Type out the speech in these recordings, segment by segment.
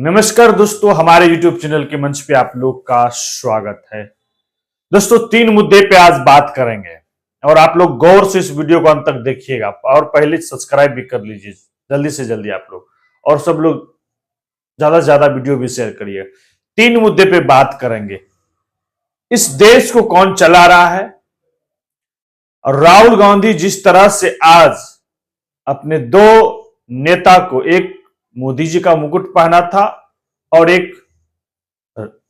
नमस्कार दोस्तों, हमारे YouTube चैनल के मंच पे आप लोग का स्वागत है। दोस्तों, 3 मुद्दे पे आज बात करेंगे और आप लोग गौर से इस वीडियो को अंत तक देखिएगा और पहले सब्सक्राइब भी कर लीजिए जल्दी से जल्दी आप लोग, और सब लोग ज्यादा से ज्यादा वीडियो भी शेयर करिए। 3 मुद्दे पे बात करेंगे। इस देश को कौन चला रहा है और राहुल गांधी जिस तरह से आज अपने 2 नेता को, एक मोदी जी का मुकुट पहना था और एक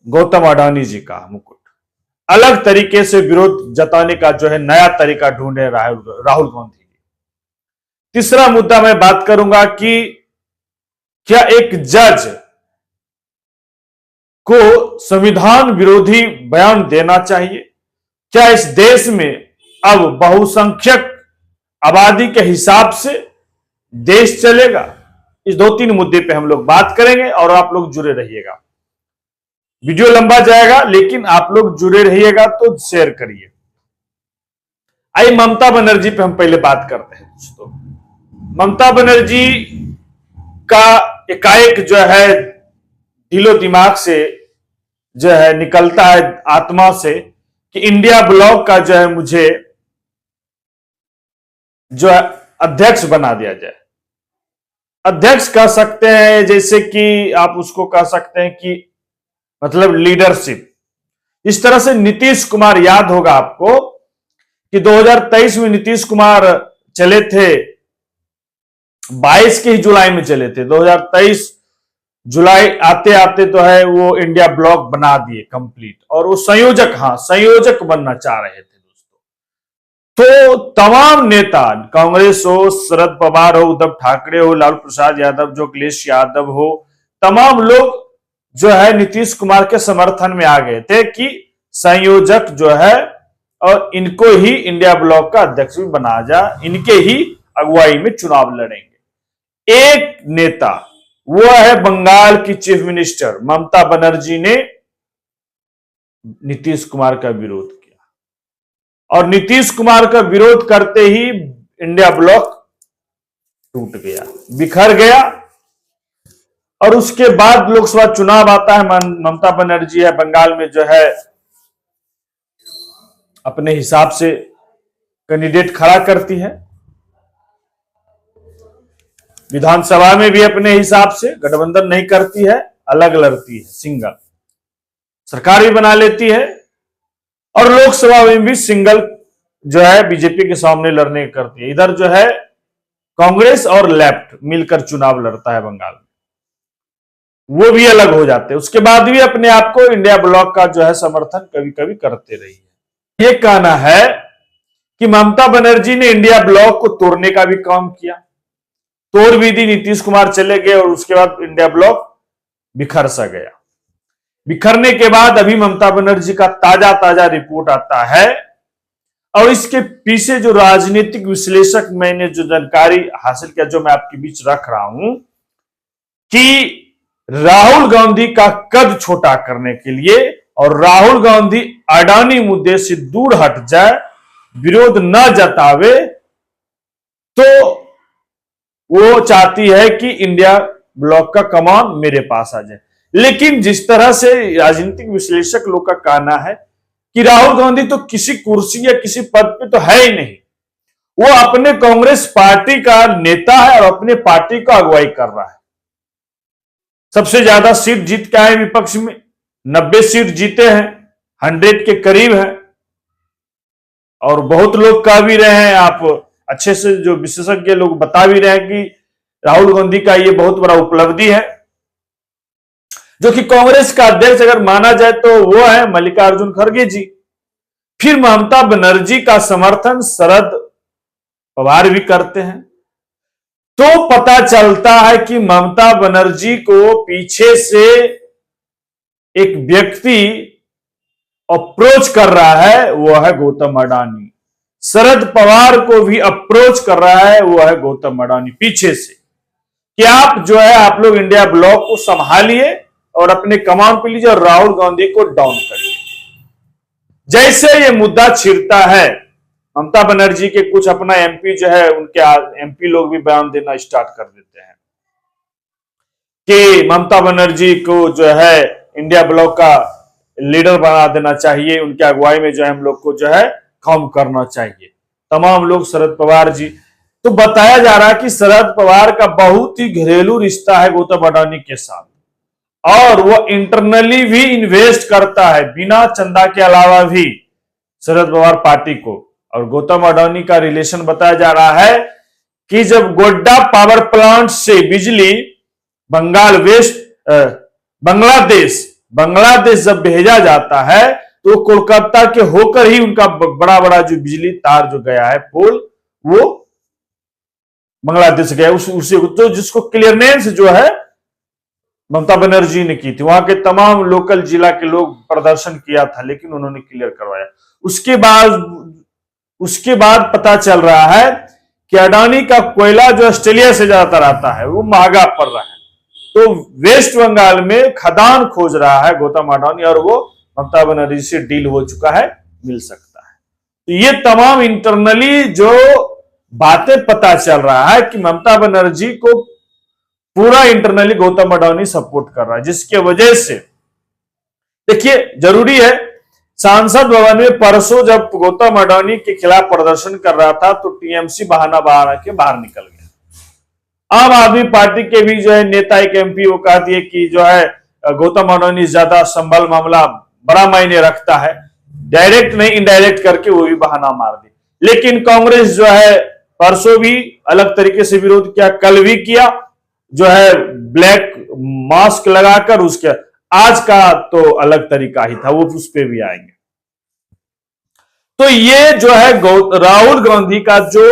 गौतम अडानी जी का मुकुट, अलग तरीके से विरोध जताने का जो है नया तरीका ढूंढे राहुल गांधी। तीसरा मुद्दा मैं बात करूंगा कि क्या एक जज को संविधान विरोधी बयान देना चाहिए? क्या इस देश में अब बहुसंख्यक आबादी के हिसाब से देश चलेगा? इस 2-3 मुद्दे पे हम लोग बात करेंगे और आप लोग जुड़े रहिएगा। वीडियो लंबा जाएगा लेकिन आप लोग जुड़े रहिएगा तो शेयर करिए। आइए ममता बनर्जी पे हम पहले बात करते हैं। दोस्तों, ममता बनर्जी का एकाएक जो है दिलो दिमाग से जो है निकलता है, आत्मा से, कि इंडिया ब्लॉक का जो है मुझे जो है अध्यक्ष बना दिया जाए। अध्यक्ष कह सकते हैं, जैसे कि आप उसको कह सकते हैं कि मतलब लीडरशिप। इस तरह से नीतीश कुमार, याद होगा आपको कि 2023 में नीतीश कुमार चले थे, 22 के ही जुलाई में चले थे। 2023 जुलाई आते आते तो है वो इंडिया ब्लॉक बना दिए कंप्लीट, और वो संयोजक बनना चाह रहे थे। तो तमाम नेता, कांग्रेस हो, शरद पवार हो, उद्धव ठाकरे हो, लालू प्रसाद यादव, जो अखिलेश यादव हो, तमाम लोग जो है नीतीश कुमार के समर्थन में आ गए थे कि संयोजक जो है और इनको ही इंडिया ब्लॉक का अध्यक्ष भी बना जा, इनके ही अगुवाई में चुनाव लड़ेंगे। एक नेता, वो है बंगाल की चीफ मिनिस्टर ममता बनर्जी, ने नीतीश कुमार का विरोध किया और नीतीश कुमार का विरोध करते ही इंडिया ब्लॉक टूट गया, बिखर गया। और उसके बाद लोकसभा चुनाव आता है, ममता बनर्जी है बंगाल में जो है अपने हिसाब से कैंडिडेट खड़ा करती है, विधानसभा में भी अपने हिसाब से गठबंधन नहीं करती है, अलग लड़ती है, सिंगल सरकार भी बना लेती है, और लोकसभा में भी सिंगल जो है बीजेपी के सामने लड़ने करती है। इधर जो है कांग्रेस और लेफ्ट मिलकर चुनाव लड़ता है बंगाल में, वो भी अलग हो जाते हैं। उसके बाद भी अपने आप को इंडिया ब्लॉक का जो है समर्थन कभी कभी करते रही है। ये कहना है कि ममता बनर्जी ने इंडिया ब्लॉक को तोड़ने का भी काम किया, तोड़ भी दी, नीतीश कुमार चले गए और उसके बाद इंडिया ब्लॉक बिखर सा गया। बिखरने के बाद अभी ममता बनर्जी का ताजा रिपोर्ट आता है, और इसके पीछे जो राजनीतिक विश्लेषक मैंने जो जानकारी हासिल किया, जो मैं आपके बीच रख रहा हूं, कि राहुल गांधी का कद छोटा करने के लिए और राहुल गांधी अडानी मुद्दे से दूर हट जाए, विरोध न जतावे, तो वो चाहती है कि इंडिया ब्लॉक का कमान मेरे पास आ जाए। लेकिन जिस तरह से राजनीतिक विश्लेषक लोग का कहना है कि राहुल गांधी तो किसी कुर्सी या किसी पद पे तो है ही नहीं, वो अपने कांग्रेस पार्टी का नेता है और अपने पार्टी का अगुवाई कर रहा है। सबसे ज्यादा सीट जीत के आए विपक्ष में, 90 सीट जीते हैं, 100 के करीब है, और बहुत लोग कह भी रहे हैं, आप अच्छे से जो विशेषज्ञ लोग बता भी रहे हैं कि राहुल गांधी का ये बहुत बड़ा उपलब्धि है। जो कि कांग्रेस का अध्यक्ष अगर माना जाए तो वो है मल्लिकार्जुन खड़गे जी। फिर ममता बनर्जी का समर्थन शरद पवार भी करते हैं। तो पता चलता है कि ममता बनर्जी को पीछे से एक व्यक्ति अप्रोच कर रहा है, वो है गौतम अडानी। शरद पवार को भी अप्रोच कर रहा है, वो है गौतम अडानी पीछे से, कि आप जो है आप लोग इंडिया ब्लॉक को संभालिए और अपने कमान पे लीजिए और राहुल गांधी को डाउन करिए। जैसे ये मुद्दा छिड़ता है, ममता बनर्जी के कुछ अपना एमपी जो है, उनके एमपी लोग भी बयान देना स्टार्ट कर देते हैं कि ममता बनर्जी को जो है इंडिया ब्लॉक का लीडर बना देना चाहिए, उनके अगुवाई में जो है हम लोग को जो है काम करना चाहिए। तमाम लोग शरद पवार जी, तो बताया जा रहा है कि शरद पवार का बहुत ही घरेलू रिश्ता है गौतम अडानी के साथ, और वो इंटरनली भी इन्वेस्ट करता है बिना चंदा के अलावा भी शरद पवार पार्टी को। और गौतम अडानी का रिलेशन बताया जा रहा है कि जब गोड्डा पावर प्लांट से बिजली बंगाल वेस्ट बांग्लादेश जब भेजा जाता है तो कोलकाता के होकर ही उनका बड़ा बड़ा जो बिजली तार जो गया है पोल, वो बांग्लादेश गया। उसे तो जिसको क्लियरेंस जो है ममता बनर्जी ने की थी, वहां के तमाम लोकल जिला के लोग प्रदर्शन किया था, लेकिन उन्होंने क्लियर करवाया। उसके बाद पता चल रहा है कि अडानी का कोयला जो ऑस्ट्रेलिया से ज्यादातर आता है वो महंगा पड़ रहा है, तो वेस्ट बंगाल में खदान खोज रहा है गौतम अडानी, और वो ममता बनर्जी से डील हो चुका है, मिल सकता है। तो ये तमाम इंटरनली जो बातें पता चल रहा है कि ममता बनर्जी को पूरा इंटरनली गौतम अडानी सपोर्ट कर रहा है, जिसके वजह से देखिए जरूरी है, सांसद भवन में परसों जब गौतम अडानी के खिलाफ प्रदर्शन कर रहा था तो टीएमसी बहाना बहाना के बाहर निकल गया। आम आदमी पार्टी के भी जो है नेता एक एमपी वो कहती है कि जो है गौतम अडानी ज्यादा संभल मामला बड़ा मायने रखता है, डायरेक्ट नहीं इनडायरेक्ट करके वो भी बहाना मार दी। लेकिन कांग्रेस जो है परसों भी अलग तरीके से विरोध किया, कल भी किया, जो है ब्लैक मास्क लगाकर। उसके आज का तो अलग तरीका ही था, वो उस पर भी आएंगे। तो ये जो है राहुल गांधी का जो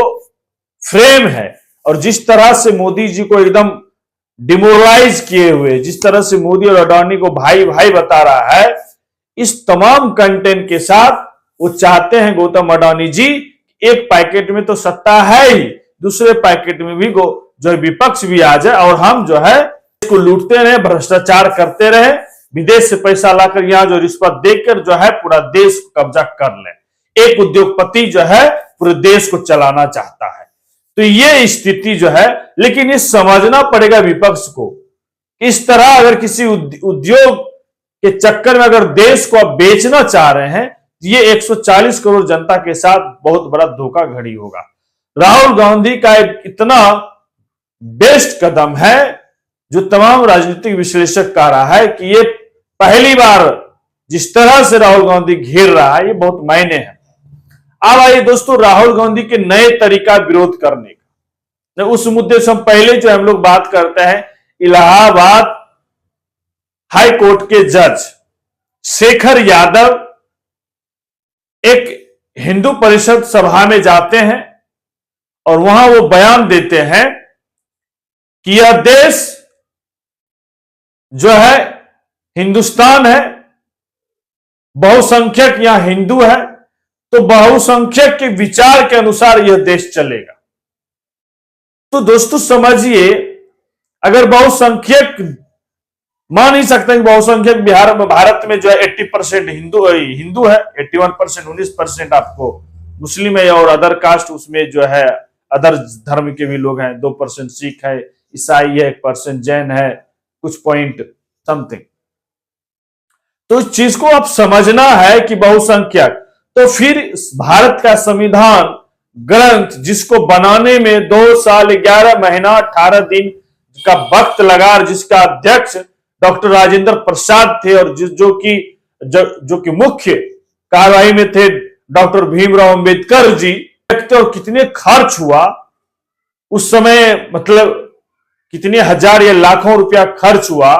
फ्रेम है, और जिस तरह से मोदी जी को एकदम डिमोरलाइज किए हुए, जिस तरह से मोदी और अडानी को भाई भाई बता रहा है, इस तमाम कंटेंट के साथ वो चाहते हैं गौतम अडानी जी, एक पैकेट में तो सत्ता है ही, दूसरे पैकेट में भी जो है विपक्ष भी आ जाए, और हम जो है इसको लूटते रहे, भ्रष्टाचार करते रहे, विदेश से पैसा लाकर यहां जो रिश्वत देकर जो है पूरा देश को कब्जा कर ले। एक उद्योगपति जो है पूरे देश को चलाना चाहता है। तो ये स्थिति जो है, लेकिन ये समझना पड़ेगा विपक्ष को, इस तरह अगर किसी उद्योग के चक्कर में अगर देश को आप बेचना चाह रहे हैं, ये 140 करोड़ जनता के साथ बहुत बड़ा धोखाधड़ी होगा। राहुल गांधी का एक इतना बेस्ट कदम है जो तमाम राजनीतिक विश्लेषक कह रहा है कि ये पहली बार जिस तरह से राहुल गांधी घेर रहा है, ये बहुत मायने है। अब आइए दोस्तों राहुल गांधी के नए तरीका विरोध करने का, उस मुद्दे से हम पहले जो हम लोग बात करते हैं, इलाहाबाद हाई कोर्ट के जज शेखर यादव एक हिंदू परिषद सभा में जाते हैं और वहां वो बयान देते हैं कि यह देश जो है हिंदुस्तान है, बहुसंख्यक यहां हिंदू है, तो बहुसंख्यक के विचार के अनुसार यह देश चलेगा। तो दोस्तों समझिए, अगर बहुसंख्यक मान नहीं सकते कि बहुसंख्यक भारत में जो है 80% हिंदू है, 81% 19% आपको मुस्लिम है, और अदर कास्ट उसमें जो है अदर धर्म के भी लोग हैं, 2% सिख है, ईसाई है, 1% जैन है, कुछ पॉइंट समथिंग। तो इस चीज को आप समझना है कि बहुसंख्यक, तो फिर भारत का संविधान ग्रंथ जिसको बनाने में 2 साल 11 महीना 18 दिन का वक्त लगा, जिसका अध्यक्ष डॉक्टर राजेंद्र प्रसाद थे, और जो कि मुख्य कार्रवाई में थे डॉक्टर भीमराव अंबेडकर जी, और कितने खर्च हुआ उस समय, मतलब कितने हजार या लाखों रुपया खर्च हुआ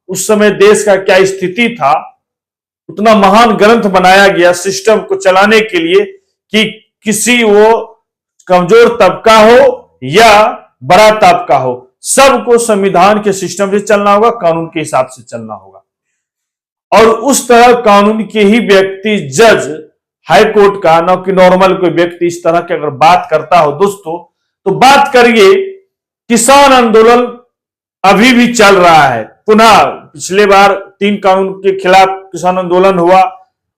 उस समय, देश का क्या स्थिति था, उतना महान ग्रंथ बनाया गया सिस्टम को चलाने के लिए कि किसी वो कमजोर तबका हो या बड़ा तबका हो, सबको संविधान के सिस्टम से चलना होगा, कानून के हिसाब से चलना होगा। और उस तरह कानून के ही व्यक्ति जज हाई कोर्ट का, न कि नॉर्मल कोई व्यक्ति इस तरह की अगर बात करता हो दोस्तों, तो बात करिए किसान आंदोलन अभी भी चल रहा है। पुनः पिछले बार 3 कानून के खिलाफ किसान आंदोलन हुआ,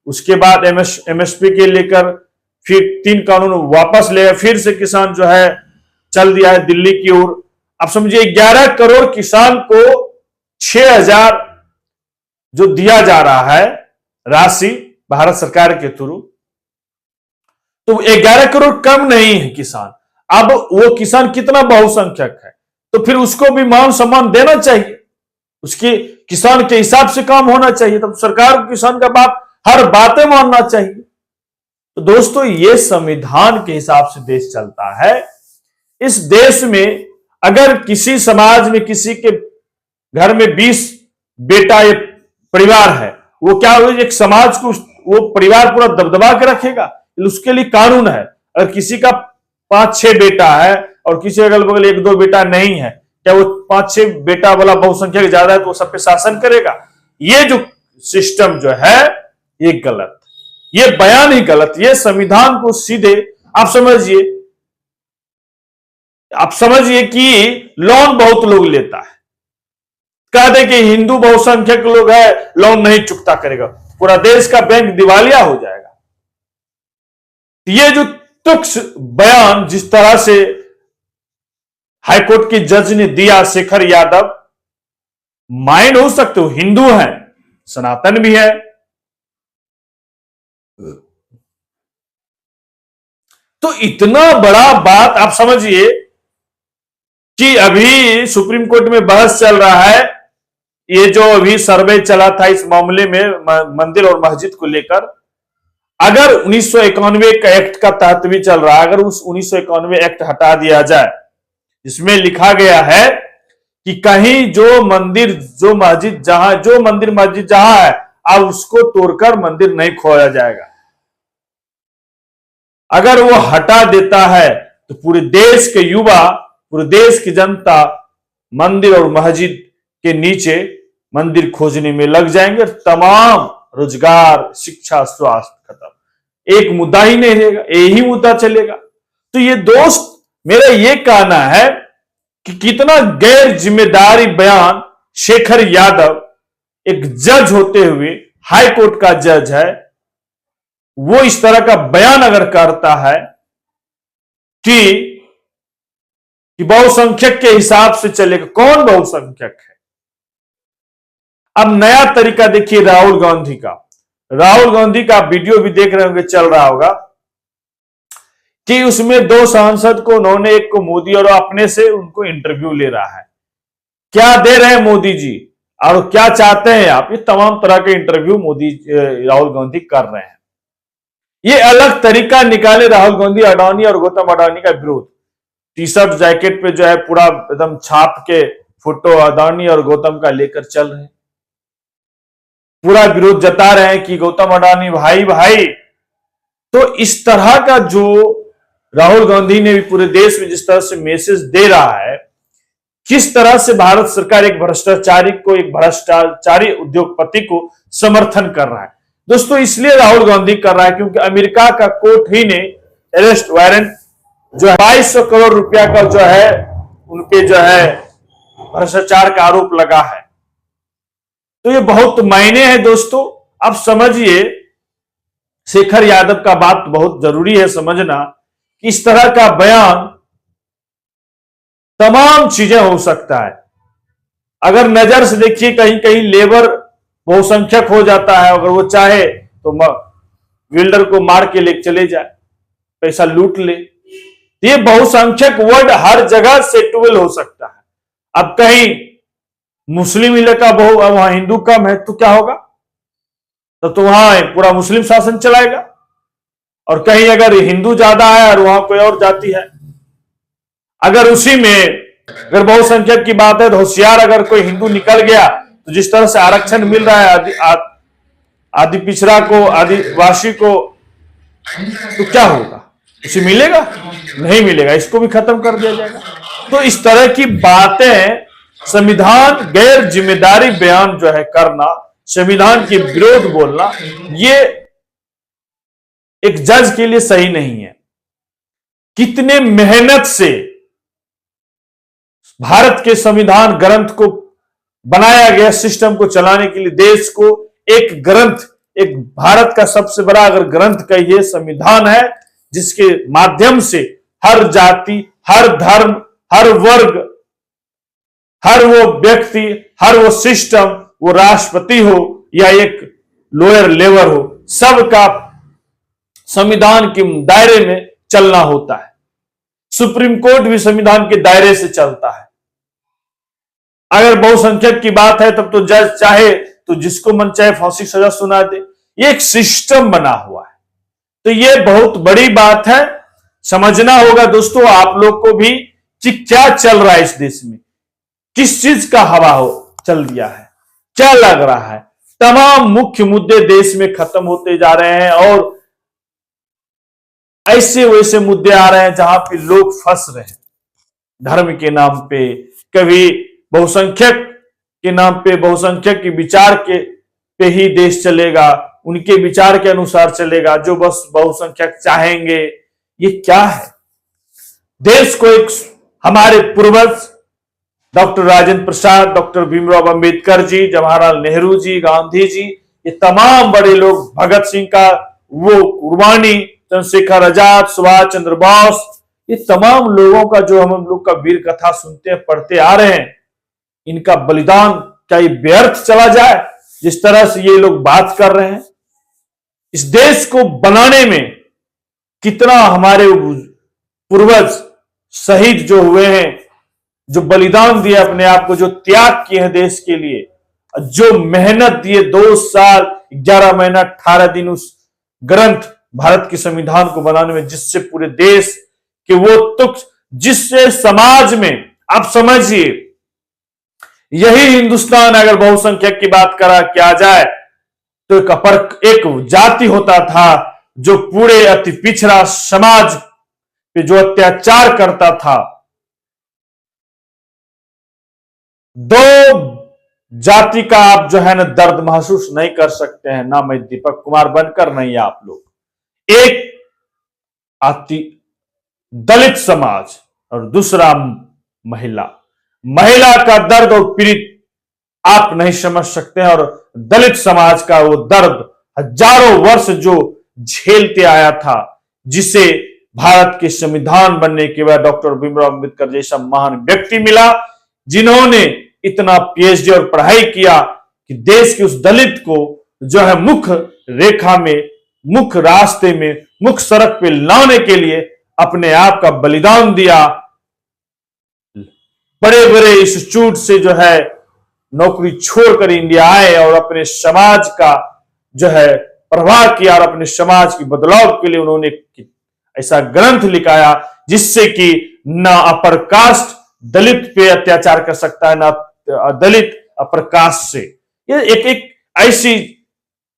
उसके बाद एमएसपी के लेकर फिर 3 कानून वापस ले, फिर से किसान जो है चल दिया है दिल्ली की ओर। आप समझिए 11 करोड़ किसान को 6,000 जो दिया जा रहा है राशि भारत सरकार के थ्रू, तो 11 करोड़ कम नहीं है किसान। अब वो किसान कितना बहुसंख्यक है, तो फिर उसको भी मान सम्मान देना चाहिए, उसके किसान के हिसाब से काम होना चाहिए। तब सरकार को किसान का बात हर बातें मानना चाहिए। तो दोस्तों, ये संविधान के हिसाब से देश चलता है। इस देश में अगर किसी समाज में किसी के घर में 20 बेटा या परिवार है, वो क्या हो, एक समाज को वो परिवार पूरा दबदबा के रखेगा, उसके लिए कानून है। अगर किसी का 5-6 बेटा है और किसी अगल बगल 1-2 बेटा नहीं है, क्या वो 5-6 बेटा वाला बहुसंख्यक ज्यादा है तो वो सब पे शासन करेगा? ये जो सिस्टम जो है ये गलत, ये बयान ही गलत। ये संविधान को सीधे आप समझिए कि लोन बहुत लोग लेता है, कह दे कि हिंदू बहुसंख्यक लोग है, लोन नहीं चुकता करेगा, पूरा देश का बैंक दिवालिया हो जाएगा। ये जो तुच्छ बयान जिस तरह से हाईकोर्ट के जज ने दिया, शेखर यादव, माइंड हो सकते हो, हिंदू है, सनातन भी है, तो इतना बड़ा बात आप समझिए कि अभी सुप्रीम कोर्ट में बहस चल रहा है। ये जो अभी सर्वे चला था इस मामले में मंदिर और मस्जिद को लेकर, अगर 1991 का एक्ट का तहत भी चल रहा है, अगर उस 1991 एक्ट हटा दिया जाए जिसमें लिखा गया है कि कहीं जो मंदिर मस्जिद जहां है, अब उसको तोड़कर मंदिर नहीं खोया जाएगा, अगर वो हटा देता है तो पूरे देश के युवा, पूरे देश की जनता मंदिर और मस्जिद के नीचे मंदिर खोजने में लग जाएंगे। तमाम रोजगार, शिक्षा, स्वास्थ्य खत्म, एक मुद्दा ही नहीं रहेगा, यही मुद्दा चलेगा। तो ये दोस्त, मेरा ये कहना है कि कितना गैर जिम्मेदारी बयान शेखर यादव, एक जज होते हुए, हाई कोर्ट का जज है, वो इस तरह का बयान अगर करता है कि बहुसंख्यक के हिसाब से चलेगा। कौन बहुसंख्यक है? अब नया तरीका देखिए राहुल गांधी का वीडियो भी देख रहे होंगे, चल रहा होगा कि उसमें 2 सांसद को उन्होंने, एक को मोदी और अपने से उनको इंटरव्यू ले रहा है। क्या दे रहे हैं मोदी जी और क्या चाहते हैं आप, ये तमाम तरह के इंटरव्यू राहुल गांधी कर रहे हैं। ये अलग तरीका निकाले राहुल गांधी अडानी और गौतम अडानी का विरोध, टी-शर्ट जैकेट पे जो है पूरा एकदम छाप के फोटो अडानी और गौतम का लेकर चल रहे हैं, पूरा विरोध जता रहे हैं कि गौतम अडानी भाई भाई। तो इस तरह का जो राहुल गांधी ने भी पूरे देश में जिस तरह से मैसेज दे रहा है, किस तरह से भारत सरकार एक भ्रष्टाचारी उद्योगपति को समर्थन कर रहा है। दोस्तों, इसलिए राहुल गांधी कर रहा है क्योंकि अमेरिका का कोर्ट ही ने अरेस्ट वारंट जो है 2200 करोड़ रुपया का जो है उनके जो है भ्रष्टाचार का आरोप लगा है। तो ये बहुत मायने है दोस्तों। अब समझिए, शेखर यादव का बात बहुत जरूरी है समझना कि इस तरह का बयान तमाम चीजें हो सकता है। अगर नजर से देखिए, कहीं कहीं लेबर बहुसंख्यक हो जाता है, अगर वो चाहे तो बिल्डर को मार के ले चले जाए, पैसा लूट ले। ये बहुसंख्यक वर्ड हर जगह सेटुबल हो सकता है। अब कहीं मुस्लिम इलाका वहां हिंदू कम है तो क्या होगा, तो वहां पूरा मुस्लिम शासन चलाएगा। और कहीं अगर हिंदू ज्यादा है और वहां कोई और जाति है, अगर उसी में अगर बहुसंख्यक की बात है तो होशियार अगर कोई हिंदू निकल गया तो जिस तरह से आरक्षण मिल रहा है आदि पिछड़ा को, आदिवासी को, तो क्या होगा, उसे मिलेगा? नहीं मिलेगा, इसको भी खत्म कर दिया जाएगा। तो इस तरह की बातें, संविधान गैर जिम्मेदारी बयान जो है करना, संविधान के विरोध बोलना, ये एक जज के लिए सही नहीं है। कितने मेहनत से भारत के संविधान ग्रंथ को बनाया गया, सिस्टम को चलाने के लिए देश को एक ग्रंथ, एक भारत का सबसे बड़ा अगर ग्रंथ का ये संविधान है, जिसके माध्यम से हर जाति, हर धर्म, हर वर्ग हर वो व्यक्ति, हर वो सिस्टम, वो राष्ट्रपति हो या एक लोअर लेवल हो, सबका संविधान के दायरे में चलना होता है। सुप्रीम कोर्ट भी संविधान के दायरे से चलता है। अगर बहुसंख्यक की बात है तब तो जज चाहे तो जिसको मन चाहे फांसी की सजा सुना दे। ये एक सिस्टम बना हुआ है। तो ये बहुत बड़ी बात है, समझना होगा दोस्तों आप लोग को भी कि क्या चल रहा है इस देश में, किस चीज का हवा हो चल दिया है, क्या लग रहा है। तमाम मुख्य मुद्दे देश में खत्म होते जा रहे हैं और ऐसे वैसे मुद्दे आ रहे हैं जहां पे लोग फंस रहे हैं। धर्म के नाम पे, कभी बहुसंख्यक के नाम पे, बहुसंख्यक के विचार के पे ही देश चलेगा, उनके विचार के अनुसार चलेगा, जो बस बहुसंख्यक चाहेंगे। ये क्या है? देश को एक हमारे पूर्वज डॉक्टर राजेंद्र प्रसाद, डॉक्टर भीमराव अंबेडकर जी, जवाहरलाल नेहरू जी, गांधी जी, ये तमाम बड़े लोग, भगत सिंह का वो कुर्बानी, चंद्रशेखर आजाद, सुभाष चंद्र बोस, ये तमाम लोगों का जो हम लोग का वीर कथा सुनते हैं, पढ़ते आ रहे हैं, इनका बलिदान क्या ये व्यर्थ चला जाए? जिस तरह से ये लोग बात कर रहे हैं, इस देश को बनाने में कितना हमारे पूर्वज शहीद जो हुए हैं, जो बलिदान दिए अपने आप को, जो त्याग किए हैं देश के लिए, जो मेहनत दिए 2 साल 11 महीना 18 दिन उस ग्रंथ भारत के संविधान को बनाने में, जिससे पूरे देश के वो तुक, जिससे समाज में आप समझिए, यही हिंदुस्तान अगर बहुसंख्यक की बात करा किया जाए तो एक जाति होता था जो पूरे अति पिछड़ा समाज पे जो अत्याचार करता था। 2 जाति का आप जो है ना दर्द महसूस नहीं कर सकते हैं, ना मैं दीपक कुमार बनकर, नहीं आप लोग। एक अति दलित समाज और दूसरा महिला का दर्द और पीड़ित आप नहीं समझ सकते हैं। और दलित समाज का वो दर्द हजारों वर्ष जो झेलते आया था, जिसे भारत के संविधान बनने के बाद डॉक्टर भीमराव अंबेडकर जैसा महान व्यक्ति मिला, जिन्होंने इतना पीएचडी और पढ़ाई किया कि देश के उस दलित को जो है मुख्य रेखा में, मुख्य रास्ते में, मुख्य सड़क पे लाने के लिए अपने आप का बलिदान दिया। बड़े बड़े इंस्टीट्यूट से जो है नौकरी छोड़कर इंडिया आए और अपने समाज का जो है प्रवाह किया और अपने समाज की बदलाव के लिए उन्होंने ऐसा ग्रंथ लिखाया जिससे कि ना अपर कास्ट दलित पे अत्याचार कर सकता है, ना दलित अपर कास्ट से। ये एक ऐसी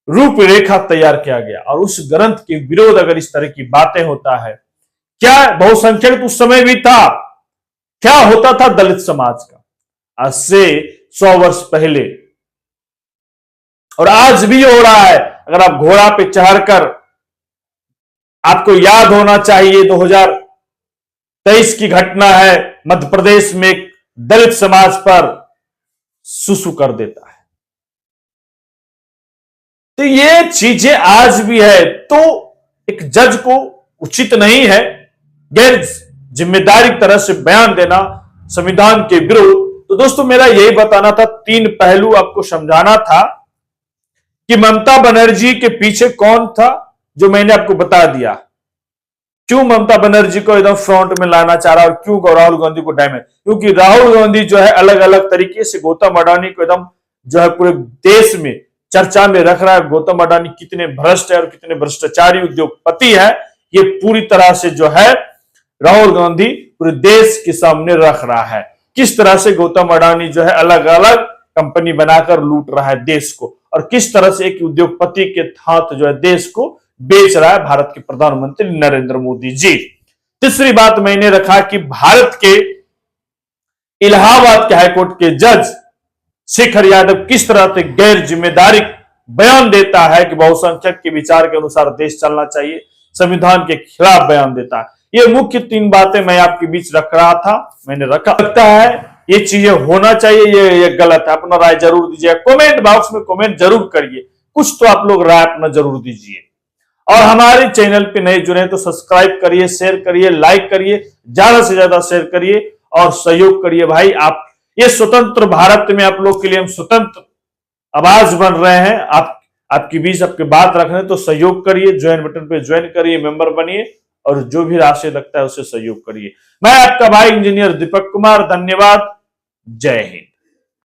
रूपरेखा तैयार किया गया और उस ग्रंथ के विरोध अगर इस तरह की बातें होता है, क्या बहुसंख्यक तो उस समय भी था, क्या होता था दलित समाज का आज से 100 वर्ष पहले, और आज भी हो रहा है। अगर आप घोड़ा पे चढ़कर, आपको याद होना चाहिए 2023 की घटना है, मध्य प्रदेश में एक दलित समाज पर सुसु कर देता है। तो ये चीजें आज भी है, तो एक जज को उचित नहीं है गैर जिम्मेदारी तरह से बयान देना संविधान के विरुद्ध। तो दोस्तों मेरा यही बताना था, 3 पहलू आपको समझाना था कि ममता बनर्जी के पीछे कौन था, जो मैंने आपको बता दिया। क्यों ममता बनर्जी को एकदम फ्रंट में लाना चाह रहा और क्यों राहुल गांधी को डैमेज, क्योंकि राहुल गांधी जो है अलग अलग तरीके से गौतम अडानी को एकदम जो है पूरे देश में चर्चा में रख रहा है। गौतम अडानी कितने भ्रष्ट है और कितने भ्रष्टाचारी उद्योगपति है, ये पूरी तरह से जो है राहुल गांधी पूरे देश के सामने रख रहा है। किस तरह से गौतम अडानी जो है अलग अलग कंपनी बनाकर लूट रहा है देश को, और किस तरह से एक उद्योगपति के हाथ जो है देश को बेच रहा है भारत के प्रधानमंत्री नरेंद्र मोदी जी। तीसरी बात मैंने रखा कि भारत के इलाहाबाद के हाईकोर्ट के जज शेखर यादव किस तरह से गैर जिम्मेदारी बयान देता है कि बहुसंख्यक के विचार के अनुसार देश चलना चाहिए, संविधान के खिलाफ बयान देता है। ये मुख्य 3 बातें मैं आपके बीच रख रहा था, मैंने रखा। लगता है ये चीजें होना चाहिए, ये गलत है, अपना राय जरूर दीजिए, कमेंट बॉक्स में कमेंट जरूर करिए, कुछ तो आप लोग राय अपना जरूर दीजिए। और हमारे चैनल पे नए जुड़े तो सब्सक्राइब करिए, शेयर करिए, लाइक करिए, ज्यादा से ज्यादा शेयर करिए और सहयोग करिए भाई। आप ये स्वतंत्र भारत में आप लोग के लिए हम स्वतंत्र आवाज बन रहे हैं। आपकी बीच आपके बात रखने तो सहयोग करिए, ज्वाइन बटन पे ज्वाइन करिए, मेंबर बनिए और जो भी राशि लगता है उससे सहयोग करिए। मैं आपका भाई इंजीनियर दीपक कुमार, धन्यवाद, जय हिंद।